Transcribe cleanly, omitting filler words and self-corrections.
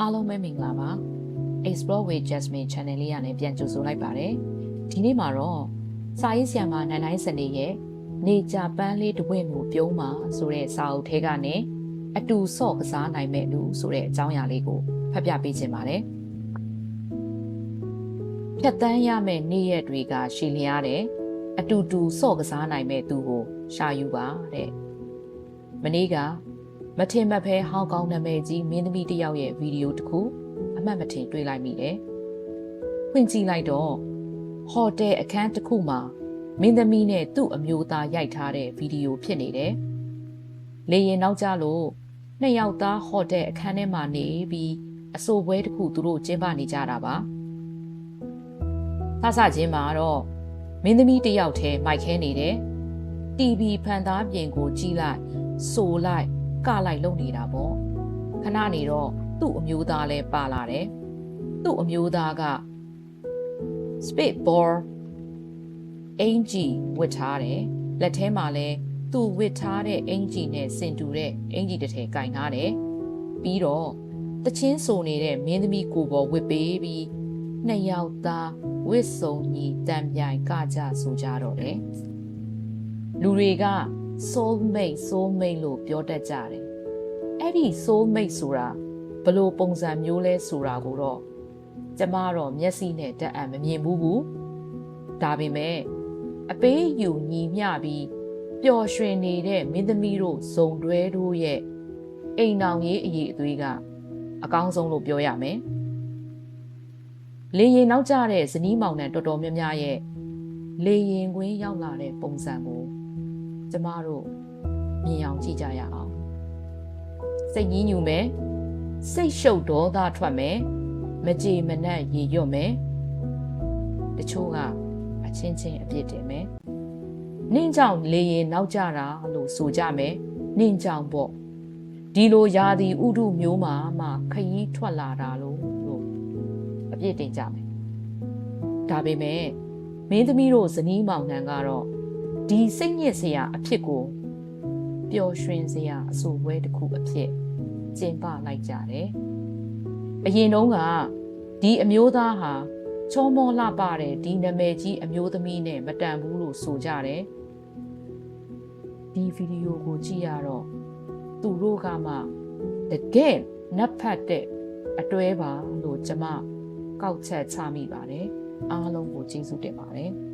အားလုံးပဲမင်္ဂလာပါ Explore with Jasmine Channel လေးကနေပြန်ကြိုဆိုလိုက်ပါတယ်ဒီနေ့မှာတော့စာရေးဆရာမနိုင်နိုင်စနေရဲ့နေကြပန်းလေးတပွင့်ကိုပြုံးပါဆိုတဲ့စာအုပ်ထဲကနေအတူဆော့ကစားနိုင်မဲ့လူဆိုတဲ့အကြောင်းအရာလေးကိုဖတ်ပြပေးခြင်းပါတယ်ဖြတ်တန်းရမယ့်နေ့ရက်တွေကရှည်လျားတယ်အတူတူဆော့ကစားနိုင်မဲ့သူကိုရှာယူပါတဲ့မနေ့ကမထင်မှတ်ဖဲဟောင်းကောင်းနာမည်ကြီးမင်းသမီးတစ်ယောက်ရဲ့ဗီဒီယိုတစ်ခုအမှတ်မထင်တွေ့လိုက်မိတယ်။ဖွင့်ကြည့်လိုက်တော့ဟိုတယ်အခန်းတစ်ခုမှာမင်းသမီးနဲ့သူ့အမျိုးသားရိုက်ထားတဲ့ဗီဒီယိုဖြစ်နေတယ်။လေရင်နောက်ကျလို့နှစ်ယောက်သားဟိုတယ်အခန်းထဲမှာနေပြီးအဆိုပွဲတစ်ခုသူတို့ကျင်းပနေကြတာပါ။သချင်းမှာတော့မင်းသမီးတစ်ယောက်တည်းမိုက်ခဲနေတယ်။ TV ဖန်သားပြင်ကိုကြည့်လိုက်ဆိုလိုက်ကလိုက်လုံနေတာပေါ့ခဏနေတော့သူ့အမျိုးသားလဲပါလာတယ်သူ့အမျိုးသားက Spitball အင်ဂျီဝတ်ထားတယ်လက်ထဲမှာလဲသူ့ဝတ်ထားတဲ့အင်ဂျီနဲ့ဆင်တူတဲ့အင်ဂျီတစ်ထည်ကင်ထားတယ်ပြီးတော့တချင်းဆိုနေတဲ့မင်းသမီးကိုပေါ်ဝတ်ပေးပြီးနှစ်ယောက်သားဝစ်စုံညီတံပြိုင်ကကြဆိုကြတော့တယ်လူတွေက soulmate လို့ပြောတတ်ကြတယ်အဲ့ဒီ soulmate ဆိုတာဘယ်လိုပုံစံမျိုးလဲဆိုတာကိုတော့ကျမတော့မျက်စိနဲ့တက်အံမမြင်ဘူးဒါပေမဲ့အပေးယူညီမျှပြီးပျော်ရွှင်နေတဲ့မင်းသမီးတို့ဇုံတွဲတို့ရဲ့အိမ်အောင်ရေးအရေးအသွေးကအကောင်းဆုံးလို့ပြောရမယ်လေရင်နောက်ကျတဲ့ဇနီးမောင်နှံတော်တော်များများရဲ့လေရင်ကွင်းရောက်လာတဲ့ပုံစံကိုကျမတို့မြင်အောင်ကြည့်ကြရအောင်စိတ်ကြီးညူမယ်စိတ်ရှုပ်ဒေါသထွက်မယ်မကြေမနက်ရေရွတ်မယ်တချို့ကအချင်းချင်းအပြစ်တင်မယ်နင်းကြောင့်လေရင်နောက်ကြတာလို့ဆိုကြမယ်နင်းကြောင့်ပေါ့ဒီလိုရာသီဥတုမျိုးမှာမှခရီးထွက်လာတာလို့အပြစ်တင်ကြမယ်ဒါပေမဲ့မင်းသမီးတို့ဇနီးမောင်နှံကတော့ဒီစိတ်ညစ်စရာအဖြစ်ကိုပျော်ရွှင်စရာအဆိုပွဲတစ်ခုအဖြစ်ကျင်းပလိုက်ကြတယ်။အရင်တုန်းကဒီအမျိုးသားဟာချောမောလှပတဲ့ဒီနာမည်ကြီးအမျိုးသမီးနဲ့မတန်ဘူးလို့ဆိုကြတယ်။ဒီဗီဒီယိုကိုကြည့်ရတော့သူတို့ကမှတကယ်နတ်ဖတ်တဲ့အတွဲပါလို့ကျမကောက်ချက်ချမိပါတယ်။အားလုံးကိုကျေးဇူးတင်ပါတယ်။